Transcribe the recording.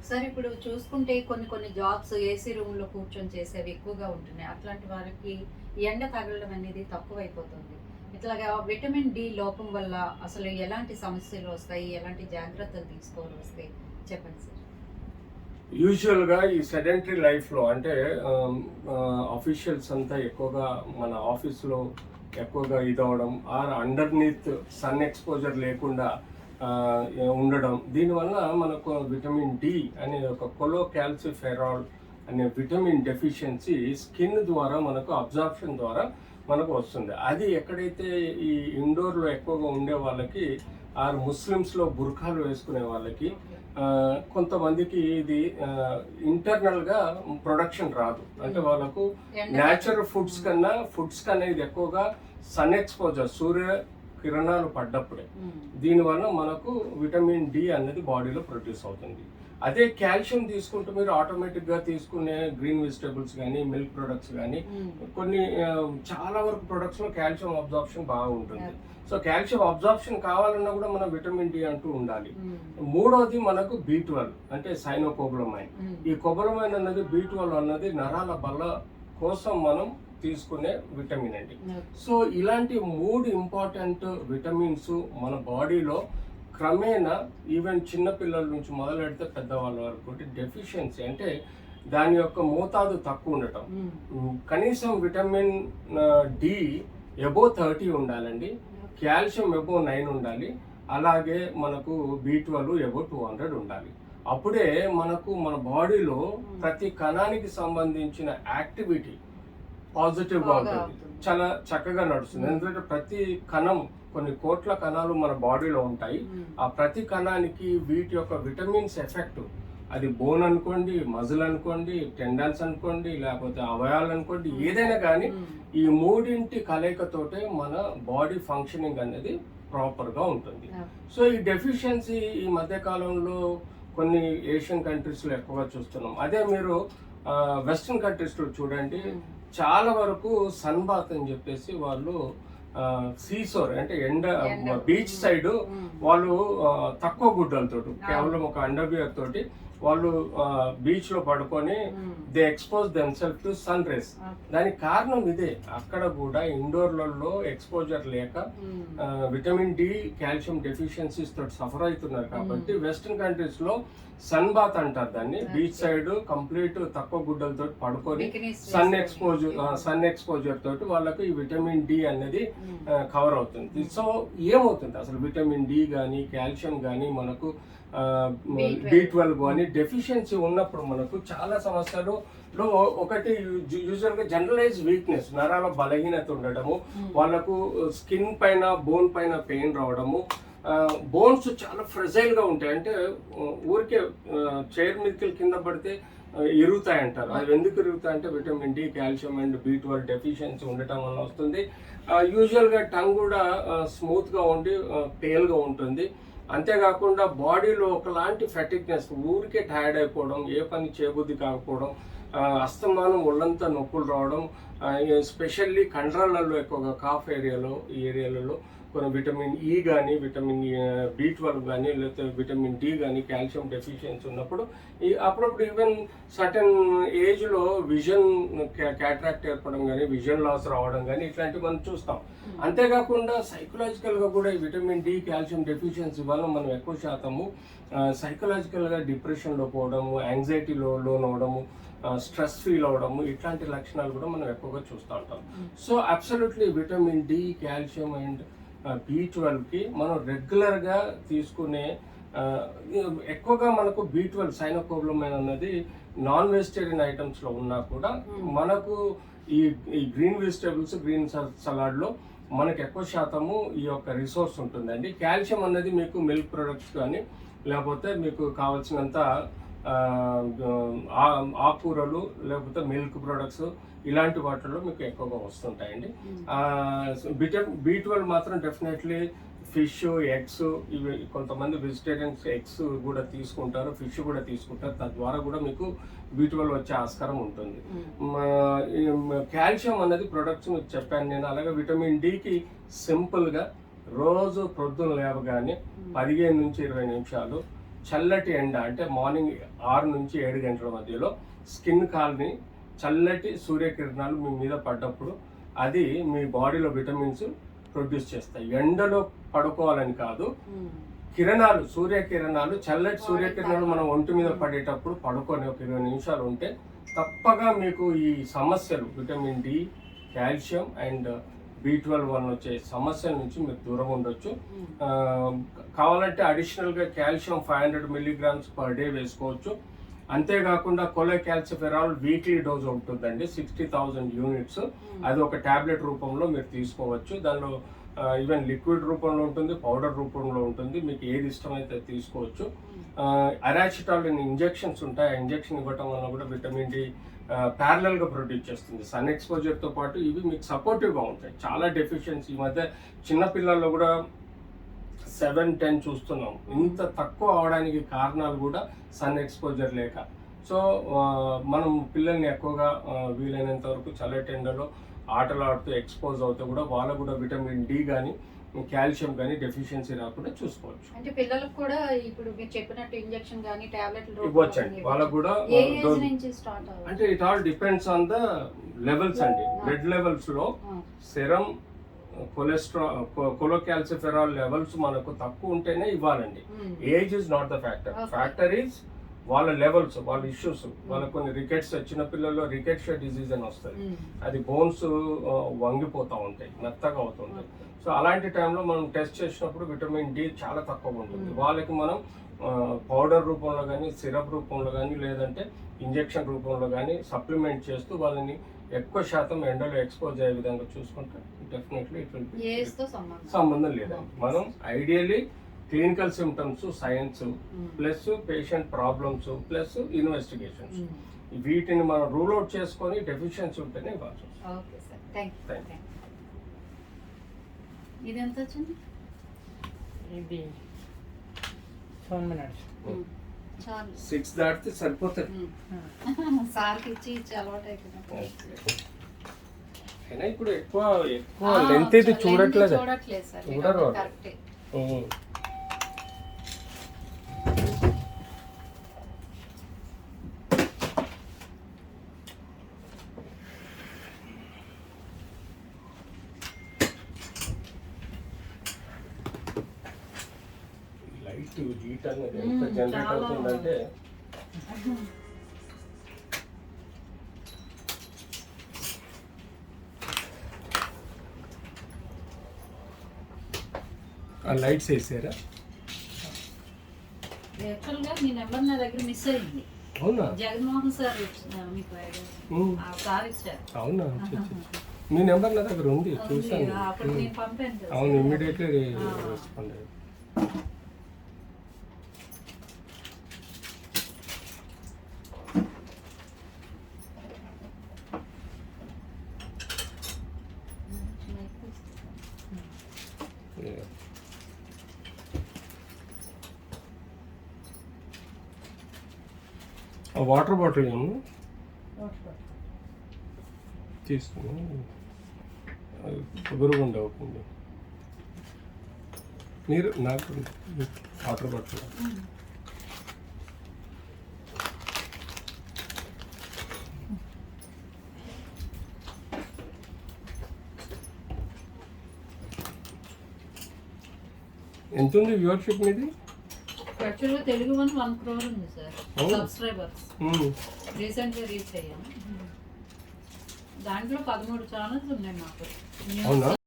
Sir ఇప్పుడు చూసుకుంటే కొన్ని జాబ్స్ ఏసీ రూమ్లో కూర్చొని చేసేవి ఎక్కువగా ఉంటున్నాయి. అట్లాంటి వారికి ఎండ తగలడం అనేది తక్కువైపోతుంది. ఇట్లాగా విటమిన్ డి లోపం వల్ల అసలు ఎలాంటి సమస్యలు వస్తాయి, ఎలాంటి జాగ్రత్తలు తీసుకోవాలి వస్తాయి చెప్పండి సార్. యూజువల్గా ఈ సెడెంటరీ లైఫ్లో అంటే అఫీషియల్స్ అంతా ఎక్కువగా మన ఆఫీస్లో ఎక్కువగా ఇదవడం ఆర్ అండర్నీత్ సన్ ఎక్స్పోజర్ లేకుండా ఉండడం, దీనివల్ల మనకు విటమిన్ డి అనే ఒక కొలోకాల్సిఫెరాల్ అనే విటమిన్ డెఫిషియన్సీ స్కిన్ ద్వారా మనకు అబ్జార్ప్షన్ ద్వారా మనకు వస్తుంది. అది ఎక్కడైతే ఈ ఇండోర్లో ఎక్కువగా ఉండే వాళ్ళకి ఆర్ ముస్లిమ్స్లో బుర్ఖాలు వేసుకునే వాళ్ళకి కొంతమందికి ఇది ఇంటర్నల్గా ప్రొడక్షన్ రాదు. అంటే వాళ్ళకు న్యాచురల్ ఫుడ్స్ కన్నా ఇది ఎక్కువగా సన్ ఎక్స్పోజర్, సూర్య కిరణాలు పడ్డప్పుడే దీనివల్ల మనకు విటమిన్ డి అనేది బాడీలో ప్రొడ్యూస్ అవుతుంది. అదే కాల్షియం తీసుకుంటే మీరు ఆటోమేటిక్గా తీసుకునే గ్రీన్ వెజిటేబుల్స్ కానీ మిల్క్ ప్రొడక్ట్స్ కానీ కొన్ని చాలా వరకు ప్రొడక్ట్స్లో కాల్షియం అబ్జార్ప్షన్ బాగా ఉంటుంది. సో కాల్షియం అబ్జార్ప్షన్ కావాలన్నా కూడా మనం విటమిన్ డి అంటూ ఉండాలి. మూడోది మనకు B12 అంటే సైనోకోబలమైన్. ఈ కొబలమైన్ అన్నది B12 అన్నది నరాల బల కోసం మనం తీసుకునే విటమిన్ అండి. సో ఇలాంటి 3 ఇంపార్టెంట్ విటమిన్స్ మన బాడీలో క్రమేణా ఈవెన్ చిన్నపిల్లల నుంచి మొదలెడితే పెద్దవాళ్ళ వరకు డెఫిషియన్సీ అంటే దాని యొక్క మోతాదు తక్కువ ఉండటం. కనీసం విటమిన్ డి ఎబో 30 ఉండాలండి, కాల్షియం ఎబో 9 ఉండాలి, అలాగే మనకు B12 ఎబో 200 ఉండాలి. అప్పుడే మనకు మన బాడీలో ప్రతి కణానికి సంబంధించిన యాక్టివిటీ పాజిటివ్గా ఉంటుంది, చాలా చక్కగా నడుస్తుంది. ఎందుకంటే ప్రతి కణం, కొన్ని కోట్ల కణాలు మన బాడీలో ఉంటాయి. ఆ ప్రతి కణానికి వీటి యొక్క విటమిన్స్ ఎఫెక్ట్, అది బోన్ అనుకోండి, మజిల్ అనుకోండి, టెండన్స్ అనుకోండి, లేకపోతే అవయాలు అనుకోండి, ఏదైనా కానీ ఈ మూడింటి కలయికతోటే మన బాడీ ఫంక్షనింగ్ అనేది ప్రాపర్గా ఉంటుంది. సో ఈ డెఫిషియన్సీ ఈ మధ్య కాలంలో కొన్ని ఏషియన్ కంట్రీస్లో ఎక్కువగా చూస్తున్నాం. అదే మీరు వెస్ట్రన్ కంట్రీస్లో చూడండి, చాలా వరకు సన్ బాత్ అని చెప్పేసి వాళ్ళు సీసోర్ అంటే బీచ్ సైడ్ వాళ్ళు తక్కువ గుడ్డలతో కేవలం ఒక అండర్వియర్ తోటి వాళ్ళు బీచ్ లో పడుకొని they expose themselves to sun rays. దానికి కారణం ఇదే, అక్కడ కూడా ఇండోర్లలో ఎక్స్పోజర్ లేక విటమిన్ డి, కాల్షియం డెఫిషియన్సీస్ తోటి సఫర్ అవుతున్నారు. కాబట్టి వెస్టర్న్ కంట్రీస్ లో సన్ బాత్ అంటారు దాన్ని. బీచ్ సైడ్ కంప్లీట్ తక్కువ గుడ్డలతో పడుకొని సన్ ఎక్స్పోజర్ తోటి వాళ్ళకి ఈ విటమిన్ డి అనేది కవర్ అవుతుంది. సో ఏమవుతుంది అసలు విటమిన్ డి కానీ కాల్షియం కానీ మనకు B12 కానీ డెఫిషియన్సీ ఉన్నప్పుడు మనకు చాలా సమస్యలు. ఒకటి యూజువల్గా జనరలైజ్ వీక్నెస్, నరాల బలహీనత ఉండడము, వాళ్ళకు స్కిన్ పైన బోన్ పైన పెయిన్ రావడము, బోన్స్ చాలా ఫ్రెజైల్గా ఉంటాయి. అంటే ఊరికే చైర్ మీదకి కింద పడితే ఇరుగుతాయి అంటారు. అవి ఎందుకు ఇరుగుతాయి అంటే vitamin D, calcium and B12 deficiency ఉండటం వల్ల వస్తుంది. యూజువల్గా టంగ్ కూడా స్మూత్గా ఉండి పేల్గా ఉంటుంది. అంతేకాకుండా బాడీలో ఒకలాంటి ఫెటిక్నెస్, ఊరికే టైర్డ్ అయిపోవడం, ఏ పని చేయబుద్ధి కాకపోవడం, అస్తమానం ఒళ్ళంతా నొప్పులు రావడం, ఎస్పెషల్లీ కండరాలలో ఎక్కువగా కాఫ్ ఏరియాలో, ఈ ఏరియాలలో కొన్ని విటమిన్ ఈ కానీ, విటమిన్ B12 కానీ, లేకపోతే విటమిన్ డి కానీ, కాల్షియం డెఫిషియన్సీ ఉన్నప్పుడు అప్పుడప్పుడు ఈవెన్ సర్టన్ ఏజ్లో విజన్ క్యాట్రాక్ట్ ఏర్పడడం కానీ, విజన్ లాస్ రావడం కానీ ఇట్లాంటివి మనం చూస్తాం. అంతేకాకుండా సైకలాజికల్గా కూడా ఈ విటమిన్ డి, కాల్షియం డెఫిషియన్సీ వల్ల మనం ఎక్కువ శాతము సైకలాజికల్గా డిప్రెషన్లో పోవడము, యాంగ్జైటీలో లోన్ అవ్వడము, స్ట్రెస్ ఫీల్ అవ్వడము, ఇట్లాంటి లక్షణాలు కూడా మనం ఎక్కువగా చూస్తూ ఉంటాం. So absolutely vitamin D, calcium and B12కి మనం రెగ్యులర్గా తీసుకునే ఎక్కువగా మనకు B12 సైనోకోబలమైన్ అన్నది నాన్ వెజిటేరియన్ ఐటమ్స్లో ఉన్నా కూడా మనకు ఈ గ్రీన్ వెజిటేబుల్స్, గ్రీన్ సలాడ్లో మనకు ఎక్కువ శాతము ఈ యొక్క రిసోర్స్ ఉంటుందండి. కాల్షియం అన్నది మీకు మిల్క్ ప్రొడక్ట్స్ కానీ, లేకపోతే మీకు కావాల్సినంత ఆకుకూరలు, లేకపోతే మిల్క్ ప్రొడక్ట్స్, ఇలాంటి వాటిల్లో మీకు ఎక్కువగా వస్తుంటాయండి. B12 మాత్రం డెఫినెట్లీ ఫిష్, ఎగ్స్, ఇవి కొంతమంది వెజిటేరియన్స్ ఎగ్స్ కూడా తీసుకుంటారు, ఫిష్ కూడా తీసుకుంటారు. తద్వారా కూడా మీకు B12 వచ్చే ఆస్కారం ఉంటుంది. కాల్షియం అనేది ప్రొడక్ట్స్ మీకు చెప్పాను నేను. అలాగే విటమిన్ డికి సింపుల్గా రోజు ప్రొద్దున లేవగానే 15 నుంచి 20 నిమిషాలు చల్లటి ఎండ అంటే మార్నింగ్ 6 నుంచి 7 గంటల మధ్యలో స్కిన్ కాల్ని చల్లటి సూర్యకిరణాలు మీ మీద పడ్డప్పుడు అది మీ బాడీలో విటమిన్స్ ప్రొడ్యూస్ చేస్తాయి. ఎండలో పడుకోవాలని కాదు, కిరణాలు సూర్యకిరణాలు చల్లటి సూర్యకిరణాలు మన ఒంటి మీద పడేటప్పుడు పడుకొని ఒక 20 నిమిషాలు ఉంటే తప్పగా మీకు ఈ సమస్యలు vitamin D, calcium and B12 వచ్చే సమస్యల నుంచి మీరు దూరం ఉండొచ్చు. కావాలంటే అడిషనల్గా కాల్షియం 500 మిల్లీగ్రామ్స్ పర్ డే వేసుకోవచ్చు. అంతేకాకుండా కొలెకాల్సిఫెరాల్ వీక్లీ డోస్ ఉంటుందండి, 60,000 యూనిట్స్. అది ఒక టాబ్లెట్ రూపంలో మీరు తీసుకోవచ్చు. దానిలో ఈవెన్ లిక్విడ్ రూపంలో ఉంటుంది, పౌడర్ రూపంలో ఉంటుంది, మీకు ఏది ఇష్టమైతే తీసుకోవచ్చు. అరాచిటాల్ ఇంజెక్షన్స్ ఉంటాయి, ఆ ఇంజెక్షన్ ఇవ్వటం వల్ల కూడా విటమిన్ డి ప్యారలల్గా ప్రొడ్యూస్ చేస్తుంది. సన్ ఎక్స్పోజర్తో పాటు ఇవి మీకు సపోర్టివ్గా ఉంటాయి. చాలా డెఫిషియన్సీ ఈ మధ్య చిన్నపిల్లల్లో కూడా 7-10 చూస్తున్నాం. ఇంత తక్కువ అవడానికి కారణాలు కూడా సన్ ఎక్స్పోజర్ లేక. సో మనం పిల్లల్ని ఎక్కువగా వీలైనంత వరకు చల్లటి ఎండలో ఆటలు ఆడుతూ ఎక్స్పోజ్ అవుతూ కూడా వాళ్ళకు కూడా విటమిన్ డి కానీ కాల్షియం కానీ డెఫిషియన్సీ రాకుండా చూసుకోవచ్చు. అంటే పిల్లలకు కూడా ఇప్పుడు మీరు చెప్పినట్టు ఇంజెక్షన్ కానీ టాబ్లెట్లు ఇవ్వచ్చండి. వాళ్ళకు కూడా అంటే it all depends on the levels అండి. బ్లడ్ లెవెల్స్ లో సెరం కొలెకాల్సిఫెరాల్ లెవెల్స్ మనకు తక్కువ ఉంటేనే ఇవ్వాలండి. Age is not the factor. Factor is వాళ్ళ లెవెల్స్, వాళ్ళ ఇష్యూస్. వాళ్ళ కొన్ని రికెట్స్, చిన్న పిల్లల్లో రికెట్షియా డిజీజ్ అని వస్తుంది. అది బోన్స్ వంగిపోతూ ఉంటాయి, మెత్తగా అవుతుంటాయి. సో అలాంటి టైంలో మనం టెస్ట్ చేసినప్పుడు విటమిన్ డి చాలా తక్కువ ఉంటుంది. వాళ్ళకి మనం పౌడర్ రూపంలో కానీ, సిరప్ రూపంలో కానీ, లేదంటే ఇంజెక్షన్ రూపంలో కానీ సప్లిమెంట్ చేస్తూ వాళ్ళని ఎక్కువ శాతం ఎండలో ఎక్స్పోజ్ అయ్యే విధంగా చూసుకుంటే డెఫినెట్లీ ఇట్ విల్ బి సంబంధం లేదండి. మనం ideally clinical symptoms, science plus patient problems plus investigations, వీటిని మనం రూల్ అవుట్ చేసుకొని డెఫిషియన్సీ ఉంటేనే ఇవ్వాల్సి వస్తుంది. ఇది ఎంత వచ్చింది? ఇది 7 minutes. 6 దాటితే సరిపోతుంది. సార్కి ఇచ్చి అలవాటు అయిపోయింది. అయినా ఇప్పుడు ఎక్కువ లెంత్ ఇది చూడట్లేదు సార్. చూడరు. కరెక్టే. లైట్ హీట్ అనేది ఎంత జనరేట్ అవుతుందంటే ఆ లైట్స్ వేసారా? యాక్చువల్గా మీ నెంబర్ నా దగ్గర మిస్ అయింది. అవునా? జగన్మోహన్ సార్ మీకు సార్ ఇచ్చారు. అవునా? మీ నెంబర్ నా దగ్గర ఉంది, చూసాను. అవును, ఇమ్మీడియట్లీ రెస్పాండ్ అయ్యారు. వాటర్ బాటిల్ ఏమో తీసుకుని గురుగుండ అవుతుంది. మీరు నాకు వాటర్ బాటిల్ ఎంత ఉంది వ్యూవర్షిప్ మీది? యాక్చువల్గా తెలుగు 1 crore ఉంది సార్ సబ్స్క్రైబర్స్. రీసెంట్గా రీచ్ అయ్యాము. దాంట్లో 13 ఛానల్స్ ఉన్నాయి మాకు. అవునా?